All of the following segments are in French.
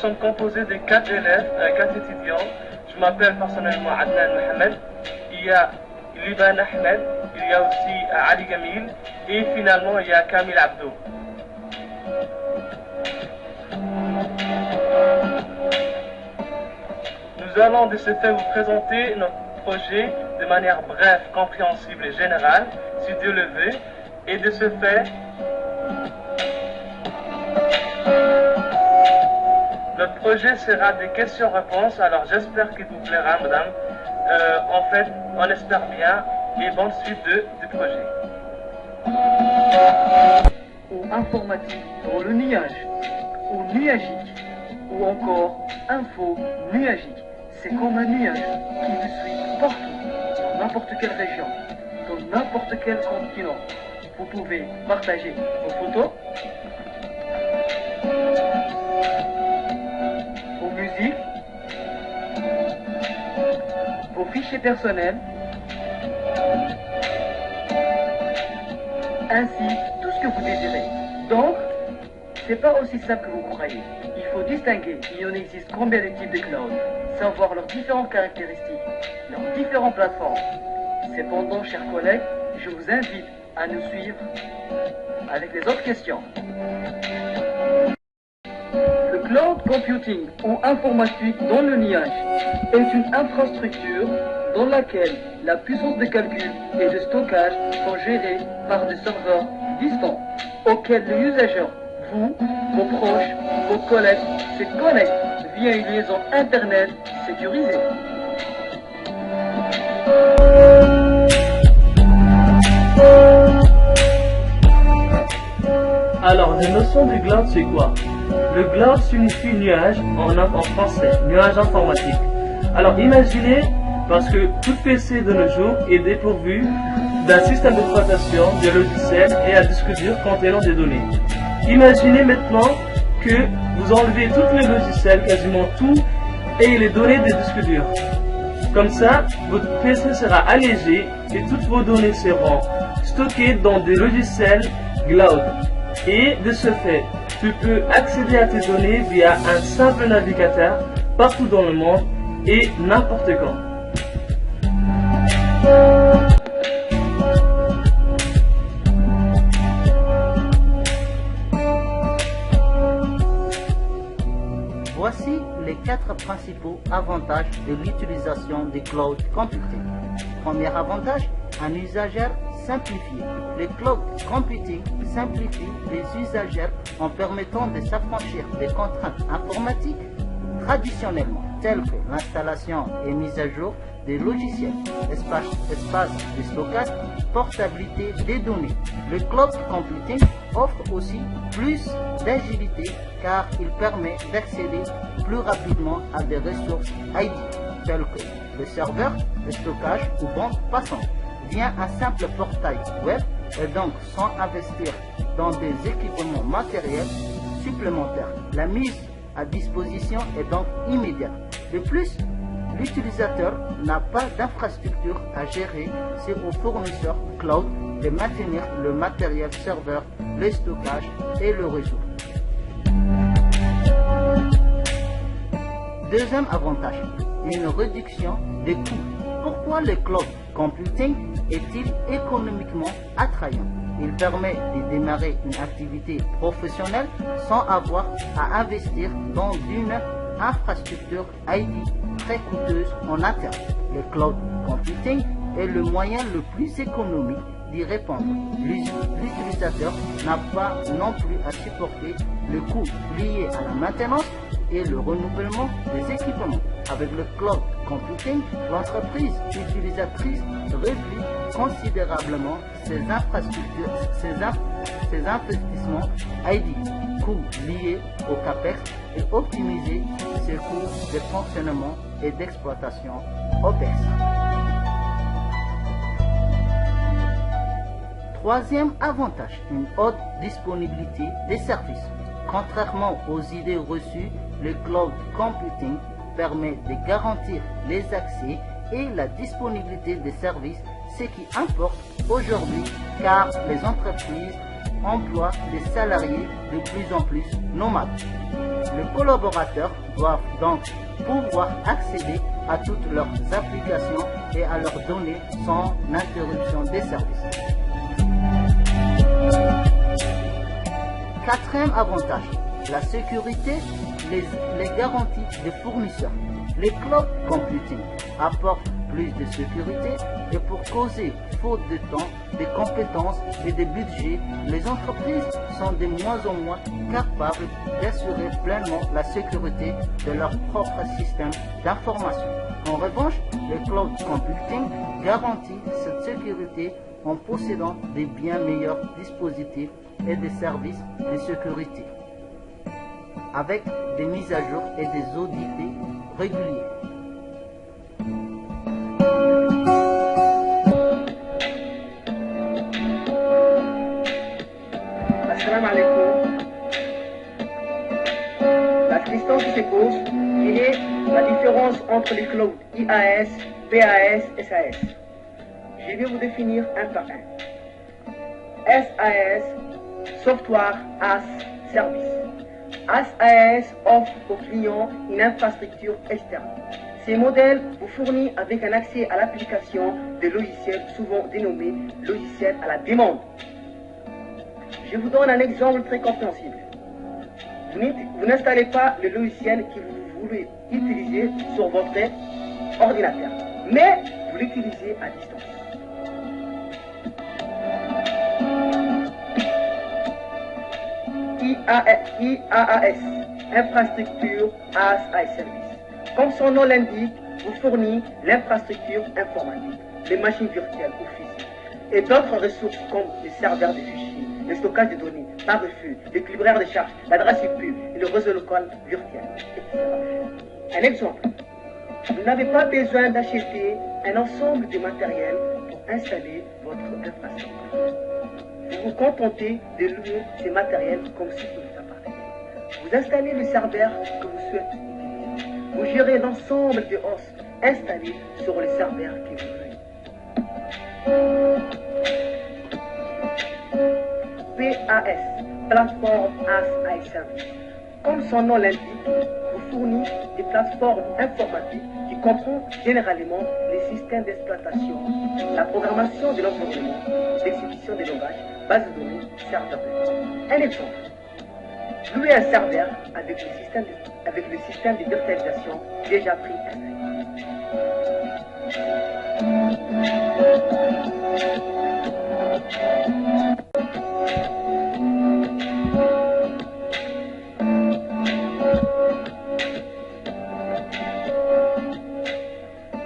sommes composés de 4 élèves, 4 étudiants. Je m'appelle personnellement Adnan Mohamed. Il y a Liban Ahmed, il y a aussi Ali Gamil et finalement il y a Kamil Abdou. Nous allons de ce fait vous présenter notre projet de manière brève, compréhensible et générale, si Dieu le veut, et de ce fait, notre projet sera des questions-réponses, alors j'espère qu'il vous plaira, madame. En fait, on espère bien, et bonne suite du projet. Ou informatique dans le nuage, ou nuagique, ou encore info nuagique. C'est comme un nuage qui vous suit partout, dans n'importe quelle région, dans n'importe quel continent. Vous pouvez partager vos photos, vos musiques, vos fichiers personnels, ainsi tout ce que vous désirez. Donc, c'est pas aussi simple que vous croyez. Il faut distinguer, il en existe combien de types de cloud, savoir leurs différentes caractéristiques, leurs différentes plateformes. Cependant, chers collègues, je vous invite à nous suivre avec les autres questions. Le cloud computing ou informatique dans le nuage est une infrastructure dans laquelle la puissance de calcul et de stockage sont gérées par des serveurs distants auxquels les usagers, vous, vos proches, vos collègues, se connectent via une liaison Internet sécurisée. Alors, la notion du cloud, c'est quoi? Le cloud signifie nuage en français, nuage informatique. Alors, imaginez, parce que tout PC de nos jours est dépourvu d'un système d'exploitation, de logiciels et un disque dur contenant des données. Imaginez maintenant que vous enlevez tous les logiciels, quasiment tout, et les données des disques durs. Comme ça, votre PC sera allégé et toutes vos données seront stockées dans des logiciels cloud. Et de ce fait, tu peux accéder à tes données via un simple navigateur partout dans le monde et n'importe quand. Voici les 4 principaux avantages de l'utilisation du cloud computing. Premier avantage, un usager simplifié. Le cloud computing simplifie les usagers en permettant de s'affranchir des contraintes informatiques traditionnellement, telles que l'installation et mise à jour des logiciels, espace de stockage, portabilité des données. Le cloud computing offre aussi plus d'agilité car il permet d'accéder plus rapidement à des ressources IT, telles que le serveur, le stockage ou bande passante, via un simple portail web et donc sans investir dans des équipements matériels supplémentaires. La mise à disposition est donc immédiate. De plus, l'utilisateur n'a pas d'infrastructure à gérer, c'est au fournisseur cloud de maintenir le matériel serveur, le stockage et le réseau. Deuxième avantage, une réduction des coûts. Pourquoi le cloud computing est-il économiquement attrayant? Il permet de démarrer une activité professionnelle sans avoir à investir dans une infrastructure IT très coûteuse en interne. Le cloud computing est le moyen le plus économique d'y répondre. L'utilisateur n'a pas non plus à supporter le coût lié à la maintenance et le renouvellement des équipements. Avec le cloud computing, l'entreprise utilisatrice réduit considérablement ses infrastructures, ses investissements IT, coûts liés au CAPEX et optimiser ses coûts de fonctionnement et d'exploitation OPEX. Troisième avantage, une haute disponibilité des services. Contrairement aux idées reçues, le cloud computing permet de garantir les accès et la disponibilité des services, ce qui importe aujourd'hui car les entreprises emploient des salariés de plus en plus nomades. Les collaborateurs doivent donc pouvoir accéder à toutes leurs applications et à leurs données sans interruption des services. Quatrième avantage, la sécurité, les garanties des fournisseurs. Les cloud computing apportent plus de sécurité et pour causer faute de temps, de compétences et de budget, les entreprises sont de moins en moins capables d'assurer pleinement la sécurité de leur propre système d'information. En revanche, le cloud computing garantit cette sécurité en possédant des bien meilleurs dispositifs et des services de sécurité, avec des mises à jour et des audits réguliers. Assalamu alaikum. La question qui se pose, quelle est la différence entre les clouds IaaS, PaaS et SaaS? Je vais vous définir un par un. SaaS, Software as Service. SaaS offre aux clients une infrastructure externe. Ces modèles vous fournissent avec un accès à l'application de logiciels souvent dénommés logiciels à la demande. Je vous donne un exemple très compréhensible. Vous n'installez pas le logiciel que vous voulez utiliser sur votre ordinateur, mais vous l'utilisez à distance. IaaS, Infrastructure as a Service. Comme son nom l'indique, vous fournit l'infrastructure informatique, les machines virtuelles ou physiques, et d'autres ressources comme les serveurs de fichiers, le stockage de données, par refus, l'équilibreur de charges, l'adresse IP et le réseau local virtuel, etc. Un exemple, vous n'avez pas besoin d'acheter un ensemble de matériel pour installer votre infrastructure. Vous vous contentez de louer ces matériels comme si vous les appartenait. Vous installez le serveur que vous souhaitez utiliser. Vous gérez l'ensemble des hosts installés sur le serveur que vous voulez. PaaS, Platform as a Service. Comme son nom l'indique, vous fournit des plateformes informatiques qui comprennent généralement les systèmes d'exploitation, la programmation de l'environnement, l'exécution des langages, base de données, serveurs de données. Un exemple. Louer un serveur avec le système de virtualisation déjà préinstallé.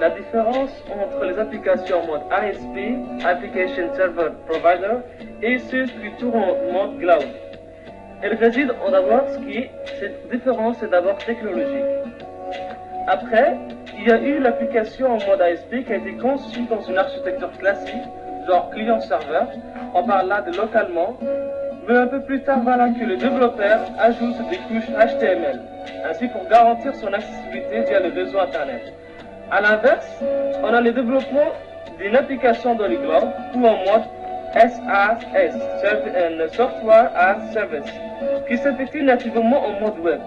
La différence entre les applications en mode ASP, Application Server Provider, et ceux qui tournent en mode cloud. Elle réside en d'abord cette différence est d'abord technologique. Après, il y a eu l'application en mode ASP qui a été conçue dans une architecture classique, genre client-serveur, on parle là de localement, mais un peu plus tard voilà que le développeur ajoute des couches HTML, ainsi pour garantir son accessibilité via le réseau Internet. A l'inverse, on a le développement d'une application dans le cloud ou en mode SaaS, Software as Service, qui s'effectue nativement en mode web,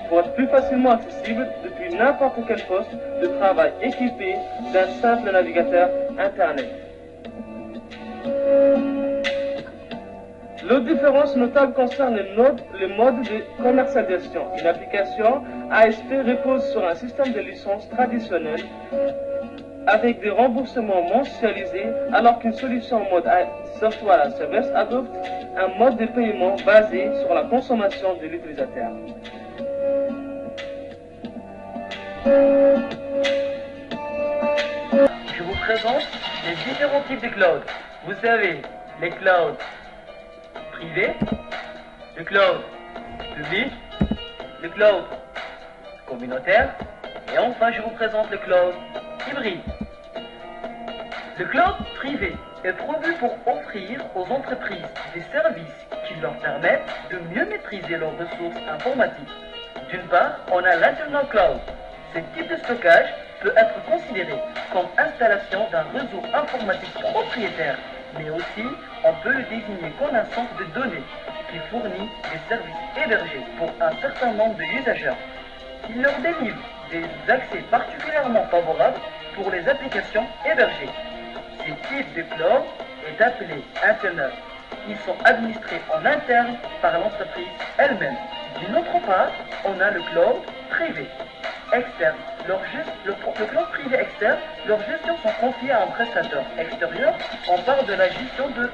pour être plus facilement accessible depuis n'importe quel poste de travail équipé d'un simple navigateur Internet. L'autre différence notable concerne le mode de commercialisation. Une application ASP repose sur un système de licence traditionnel avec des remboursements mensualisés, alors qu'une solution en mode Software as Service adopte un mode de paiement basé sur la consommation de l'utilisateur. Je vous présente les différents types de cloud. Vous avez les clouds privés, le cloud public, le cloud communautaire, et enfin je vous présente le cloud hybride. Le cloud privé est prévu pour offrir aux entreprises des services qui leur permettent de mieux maîtriser leurs ressources informatiques. D'une part, on a l'internal cloud. Ce type de stockage peut être considéré comme installation d'un réseau informatique propriétaire, mais aussi on peut le désigner comme un centre de données qui fournit des services hébergés pour un certain nombre d'usagers. Il leur délivre des accès particulièrement favorables pour les applications hébergées. Ce type de cloud est appelé internal. Ils sont administrés en interne par l'entreprise elle-même. D'une autre part, on a le cloud privé externe. Le cloud privé externe, leurs gestions sont confiées à un prestataire extérieur. On parle de la gestion de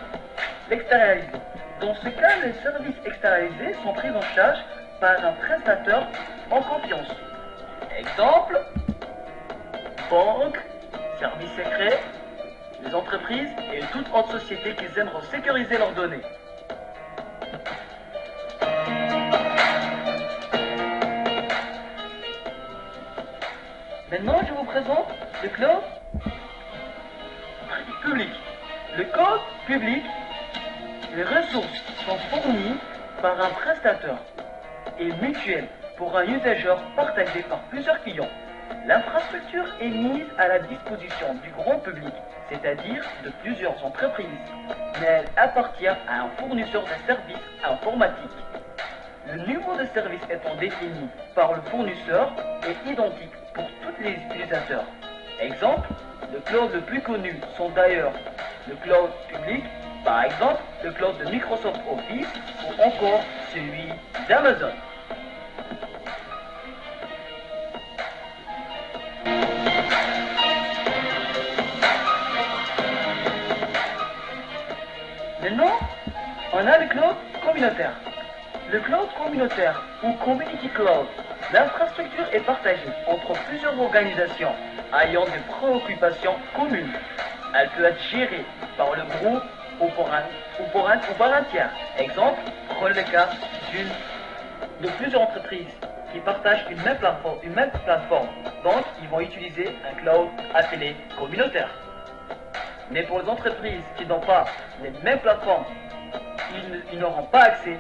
l'externalisé. Dans ce cas, les services externalisés sont pris en charge par un prestataire en confiance. Exemple, banque, services secrets, les entreprises et toute autre société qui aimeraient sécuriser leurs données. Maintenant, je vous présente le cloud public. Le cloud public, les ressources sont fournies par un prestataire et mutuelles pour un usager partagé par plusieurs clients. L'infrastructure est mise à la disposition du grand public, c'est-à-dire de plusieurs entreprises, mais elle appartient à un fournisseur de services informatiques. Le niveau de service étant défini par le fournisseur est identique pour tous les utilisateurs. Exemple, le cloud le plus connu sont d'ailleurs le cloud public, par exemple le cloud de Microsoft Office ou encore celui d'Amazon. Maintenant, on a le cloud communautaire. Le cloud communautaire ou community cloud, l'infrastructure est partagée entre plusieurs organisations ayant des préoccupations communes. Elle peut être gérée par le groupe ou par un tiers. Exemple, prenez le cas de plusieurs entreprises qui partagent une même plateforme. Donc, ils vont utiliser un cloud appelé communautaire. Mais pour les entreprises qui n'ont pas les mêmes plateformes, ils n'auront pas accès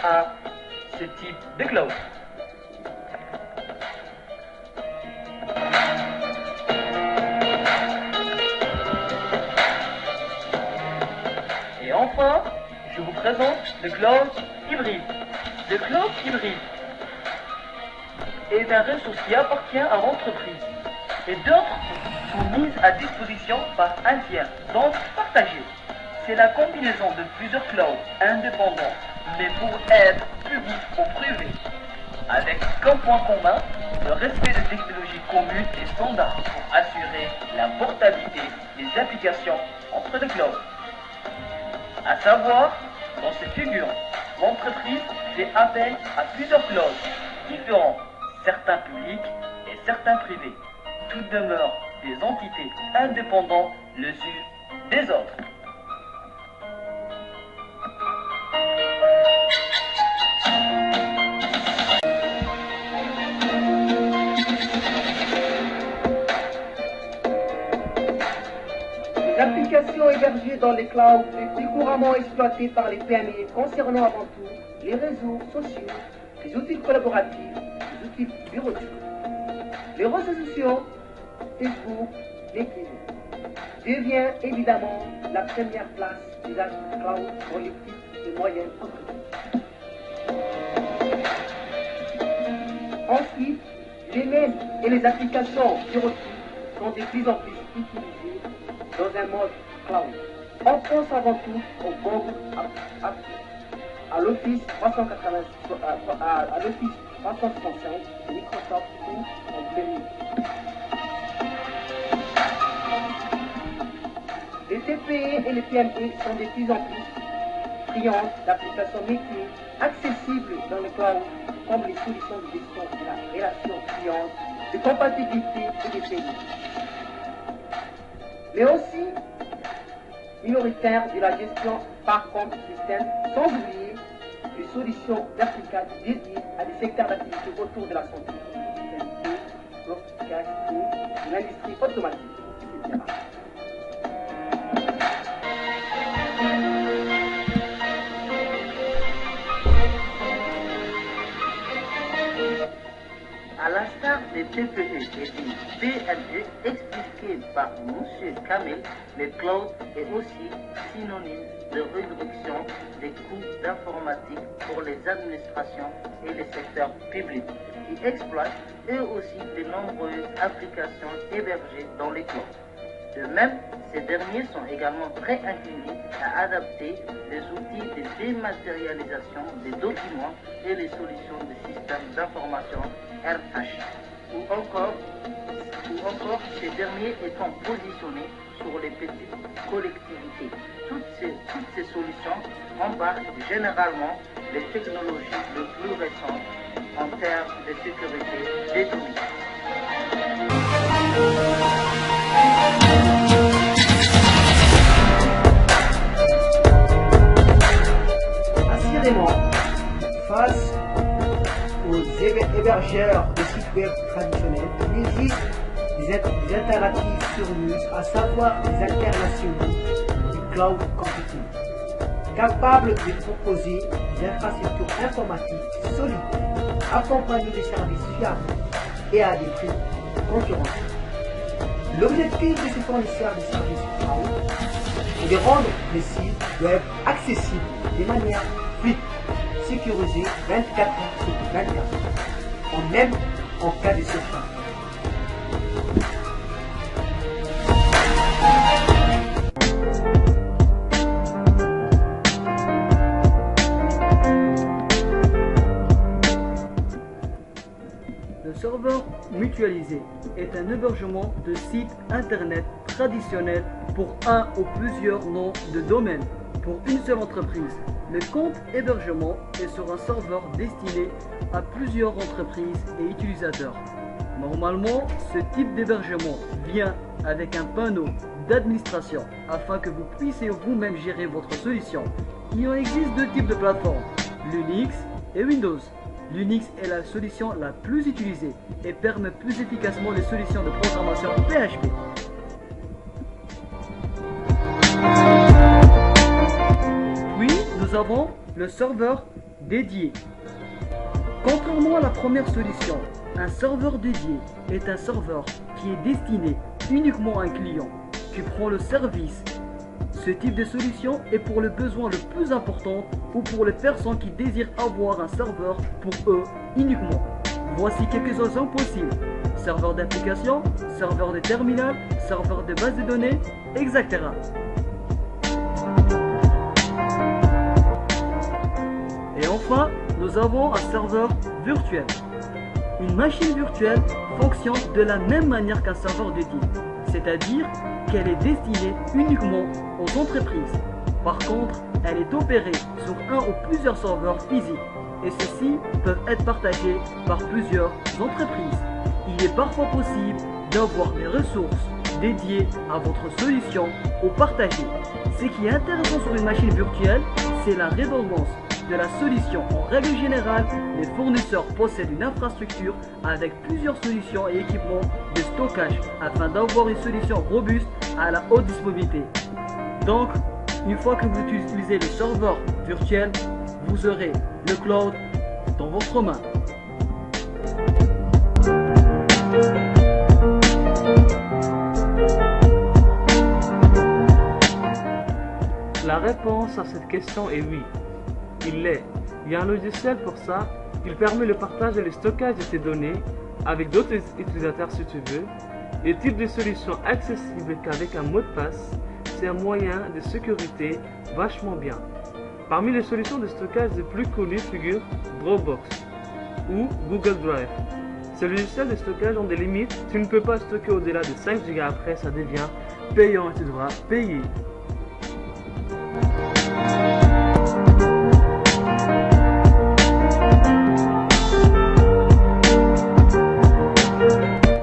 à ce type de cloud. Et enfin, je vous présente le cloud hybride. Le cloud hybride est un ressource qui appartient à l'entreprise et d'autres sont mises à disposition par un tiers, donc partagées. C'est la combinaison de plusieurs clouds indépendants, mais pour être public ou privé, avec comme point commun le respect de technologies communes et standards pour assurer la portabilité des applications entre les clouds. À savoir, dans cette figure, l'entreprise fait appel à plusieurs clouds différents, certains publics et certains privés. Toutes demeurent des entités indépendantes les unes des autres. Les applications hébergées dans les clouds les plus couramment exploitées par les PME concernant avant tout les réseaux sociaux, les outils collaboratifs, les outils bureautiques. Les réseaux sociaux, Facebook, LinkedIn, devient évidemment la première place des cloud pour les petites et moyennes entreprises. Ensuite, les mails et les applications bureautiques sont de plus en plus utilisées dans un mode cloud. On pense avant tout au Google Apps, à l'Office 365 de Microsoft ou en 2000. Les TPE et les PME sont de plus en plus friandes d'applications métiers accessibles dans le cloud, comme les solutions de gestion de la relation client, de compatibilité et de paiement. Mais aussi minoritaires de la gestion par compte système, sans oublier les solutions verticales dédiées à des secteurs d'activité autour de la santé, de l'industrie automatique, etc. À l'instar professeur des TPE et des PME expliqué par M. Kamel, le cloud est aussi synonyme de réduction des coûts d'informatique pour les administrations et les secteurs publics qui exploitent eux aussi de nombreuses applications hébergées dans les clouds. De même, ces derniers sont également très inclinés à adapter les outils de dématérialisation des documents et les solutions de systèmes d'information RH, ou encore ces derniers étant positionnés sur les petites collectivités. Toutes ces solutions embarquent généralement les technologies les plus récentes en termes de sécurité des données. Assurément, face aux hébergeurs de sites web traditionnels, il existe des alternatives sérieuses, à savoir des alternationaux du cloud computing, capables de proposer des infrastructures informatiques solides, accompagnées de services fiables et à des prix concurrentiels. L'objectif de ces fournisseurs de services cloud est de rendre les sites web accessibles de manière fluide, sécurisée 24 heures sur 24, même en cas de surcharge. Le serveur mutualisé est un hébergement de sites internet traditionnels pour un ou plusieurs noms de domaine pour une seule entreprise. Le compte hébergement est sur un serveur destiné à plusieurs entreprises et utilisateurs. Normalement, ce type d'hébergement vient avec un panneau d'administration afin que vous puissiez vous-même gérer votre solution. Il en existe deux types de plateformes, Linux et Windows. Linux est la solution la plus utilisée et permet plus efficacement les solutions de programmation PHP. Puis, nous avons le serveur dédié. Contrairement à la première solution, un serveur dédié est un serveur qui est destiné uniquement à un client qui prend le service. Ce type de solution est pour le besoin le plus important ou pour les personnes qui désirent avoir un serveur pour eux uniquement. Voici quelques exemples possibles. Serveur d'application, serveur de terminal, serveur de base de données, etc. Et enfin, nous avons un serveur virtuel. Une machine virtuelle fonctionne de la même manière qu'un serveur dédié, c'est-à-dire qu'elle est destinée uniquement aux entreprises. Par contre, elle est opérée sur un ou plusieurs serveurs physiques et ceux-ci peuvent être partagés par plusieurs entreprises. Il est parfois possible d'avoir des ressources dédiées à votre solution ou partagées. Ce qui est intéressant sur une machine virtuelle, c'est la redondance de la solution. En règle générale, les fournisseurs possèdent une infrastructure avec plusieurs solutions et équipements de stockage afin d'avoir une solution robuste à la haute disponibilité. Donc, une fois que vous utilisez le serveur virtuel, vous aurez le cloud dans votre main. La réponse à cette question est oui. Il l'est. Il y a un logiciel pour ça. Il permet le partage et le stockage de ces données avec d'autres utilisateurs si tu veux. Le type de solution accessible qu'avec un mot de passe, c'est un moyen de sécurité vachement bien. Parmi les solutions de stockage les plus connues figurent Dropbox ou Google Drive. Ces logiciels de stockage ont des limites. Tu ne peux pas stocker au-delà de 5 Go, après ça devient payant et tu devras payer.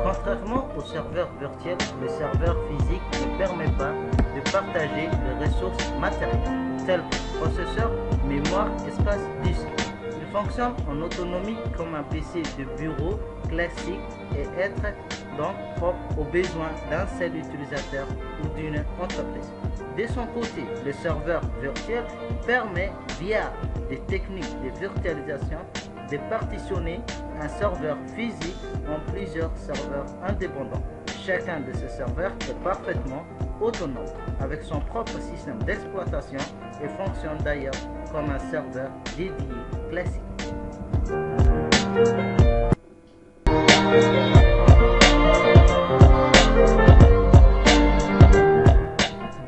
Contrairement au serveur virtuel, le serveur physique ne permet pas de partager les ressources matérielles, telles que processeur, mémoire, espace, disque. Il fonctionne en autonomie comme un PC de bureau classique et être donc propre aux besoins d'un seul utilisateur ou d'une entreprise. De son côté, le serveur virtuel permet, via des techniques de virtualisation, de partitionner un serveur physique en plusieurs serveurs indépendants. Chacun de ces serveurs est parfaitement autonome avec son propre système d'exploitation et fonctionne d'ailleurs comme un serveur dédié classique.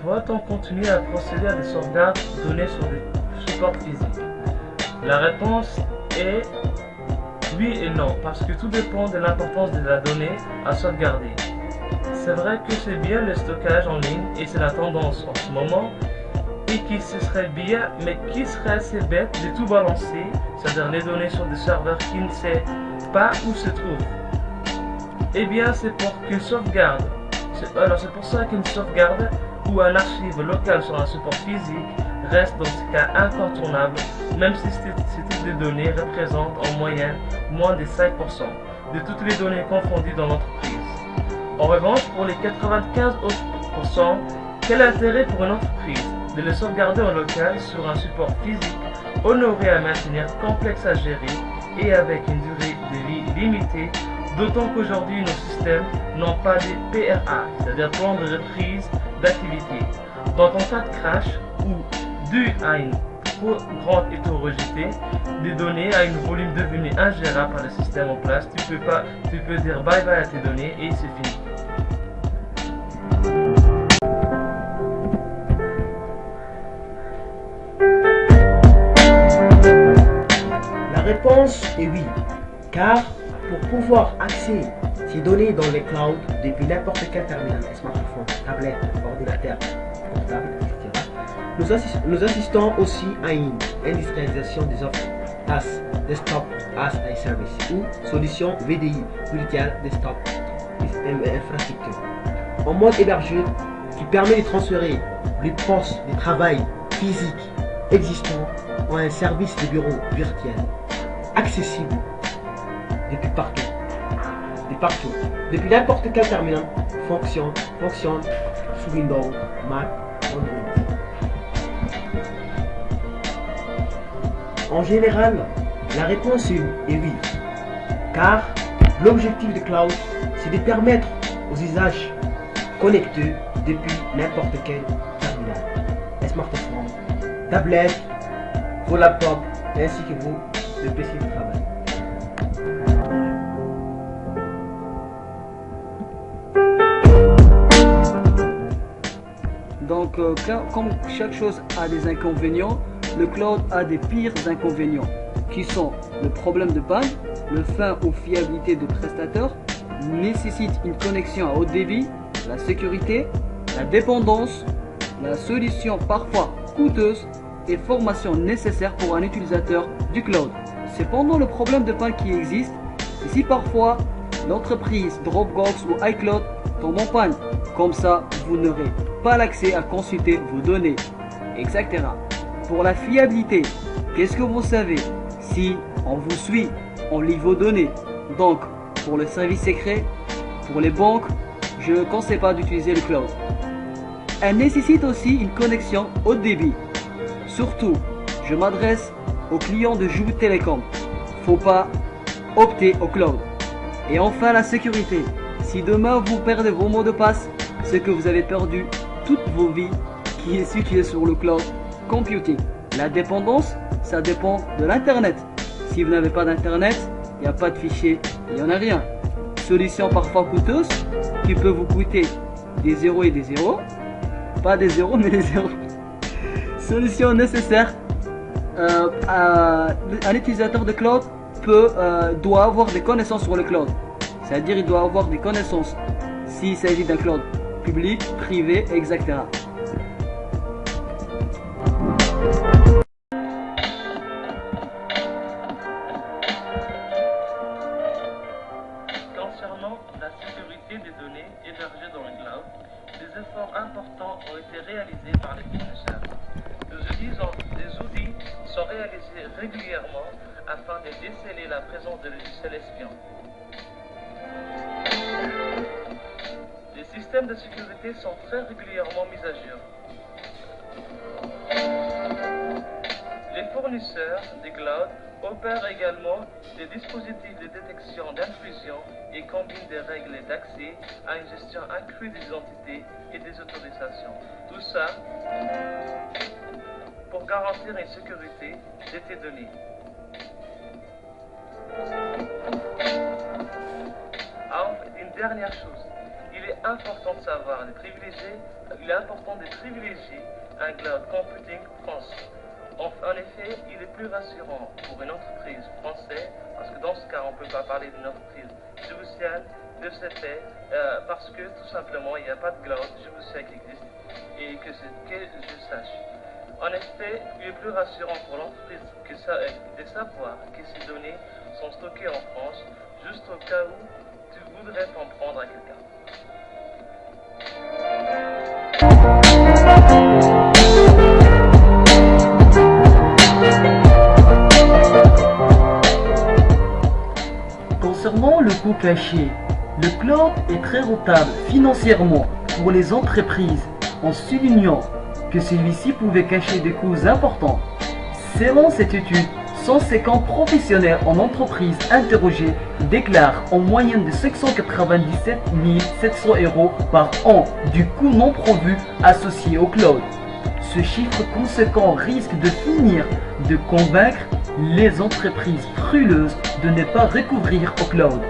Doit-on continuer à procéder à des sauvegardes données sur des supports physiques? La réponse est oui et non, parce que tout dépend de l'importance de la donnée à sauvegarder. C'est vrai que c'est bien le stockage en ligne et c'est la tendance en ce moment, et qui ce serait bien, mais qui serait assez bête de tout balancer, c'est-à-dire les données sur des serveurs qui ne sait pas où se trouvent. Eh bien, c'est pour qu'une sauvegarde, c'est pour ça qu'une sauvegarde ou un archive local sur un support physique reste dans ce cas incontournable, même si ce type de données représente en moyenne moins de 5% de toutes les données confondues dans l'entreprise. En revanche, pour les 95 autres %, quel intérêt pour une entreprise de les sauvegarder en local sur un support physique honoré à maintenir, complexe à gérer et avec une durée de vie limitée, d'autant qu'aujourd'hui nos systèmes n'ont pas de PRA, c'est-à-dire plan de reprise d'activité. Dans ton cas de crash ou dû à une trop grande hétérogénéité des données, à un volume devenu ingérable par le système en place, tu peux dire bye bye à tes données et c'est fini. La réponse est oui, car pour pouvoir accéder ces données dans les clouds depuis n'importe quel terminal, smartphone, tablette, ordinateur, portable, etc., nous assistons aussi à une industrialisation des offres as Desktop as a Service ou solution VDI, Virtual Desktop Infrastructure, en mode hébergé qui permet de transférer les postes de travail physiques existants en un service de bureau virtuel accessible depuis partout. Depuis n'importe quel terminal fonctionne sous Windows, Mac, Android. En général, la réponse est oui, car l'objectif de cloud, c'est de permettre aux usages connectés depuis n'importe quel terminal, les smartphones, tablettes, vos laptops, ainsi que vos PC de travail. Donc, comme chaque chose a des inconvénients, le cloud a des pires inconvénients, qui sont le problème de panne, le frein aux fiabilités des prestataires, nécessite une connexion à haut débit, la sécurité, la dépendance, la solution parfois coûteuse et formation nécessaire pour un utilisateur du cloud. Cependant, le problème de panne qui existe, c'est si parfois l'entreprise Dropbox ou iCloud tombe en panne. Comme ça, vous n'aurez pas l'accès à consulter vos données, etc. Pour la fiabilité, qu'est-ce que vous savez? Si on vous suit, on lit vos données. Donc, pour le service secret, pour les banques, je ne conseille pas d'utiliser le cloud. Elle nécessite aussi une connexion haut débit. Surtout, je m'adresse aux clients de Joubert Telecom. Faut pas opter au cloud. Et enfin, la sécurité. Si demain vous perdez vos mots de passe, c'est que vous avez perdu toute vos vies qui est située sur le cloud computing. La dépendance, ça dépend de l'internet. Si vous n'avez pas d'internet, il n'y a pas de fichier, il n'y en a rien. Solution parfois coûteuse qui peut vous coûter des zéros et des zéros. Pas des zéros mais des zéros. Solution nécessaire. Un utilisateur de cloud doit avoir des connaissances sur le cloud. C'est-à-dire il doit avoir des connaissances s'il s'agit d'un cloud public, privé, etc. Concernant la sécurité des données hébergées dans le cloud, des efforts importants ont été réalisés par les fournisseurs. Des outils sont réalisés régulièrement afin de déceler la présence de logiciels espions. Les systèmes de sécurité sont très régulièrement mis à jour. Les fournisseurs des clouds opère également des dispositifs de détection d'intrusion et combine des règles d'accès à une gestion accrue des identités et des autorisations. Tout ça pour garantir une sécurité de tes données. Une dernière chose, il est important de savoir, il est important de privilégier un cloud computing français. En effet, il est plus rassurant pour une entreprise française, parce que dans ce cas, on ne peut pas parler d'une entreprise djiboutienne de ce fait, parce que tout simplement, il n'y a pas de cloud djiboutien qui existe, et que je sache. En effet, il est plus rassurant pour l'entreprise de savoir que ces données sont stockées en France, juste au cas où tu voudrais t'en prendre à quelqu'un. Concernant le coût caché, le cloud est très rentable financièrement pour les entreprises en soulignant que celui-ci pouvait cacher des coûts importants. Selon cette étude, 150 professionnels en entreprise interrogés déclarent en moyenne de 597 700 € par an du coût non prévu associé au cloud. Ce chiffre conséquent risque de finir de convaincre les entreprises frileuses de ne pas recourir au cloud,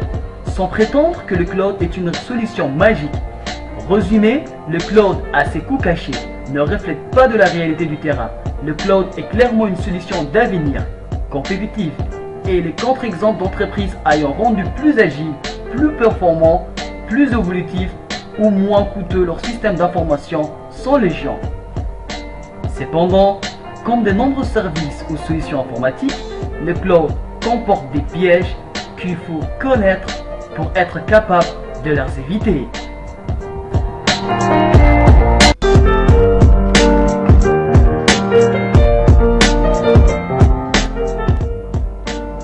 sans prétendre que le cloud est une solution magique. Résumé, le cloud à ses coûts cachés ne reflète pas de la réalité du terrain. Le cloud est clairement une solution d'avenir, compétitive, et les contre-exemples d'entreprises ayant rendu plus agile, plus performant, plus évolutif ou moins coûteux leur système d'information sont légion. Cependant, comme de nombreux services ou solutions informatiques, le cloud comporte des pièges qu'il faut connaître pour être capable de les éviter.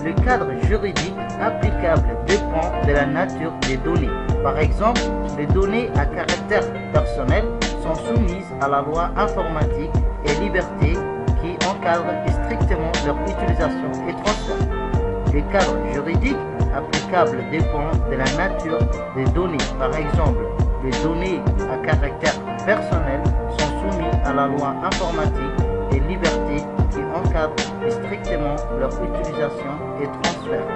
Le cadre juridique applicable dépend de la nature des données. Par exemple, les données à caractère personnel sont soumises à la loi informatique et liberté qui encadre strictement leur utilisation et transfert. Le cadre juridique applicable dépend de la nature des données. Par exemple, les données à caractère personnel sont soumises à la loi informatique et liberté qui encadre strictement leur utilisation et transfert.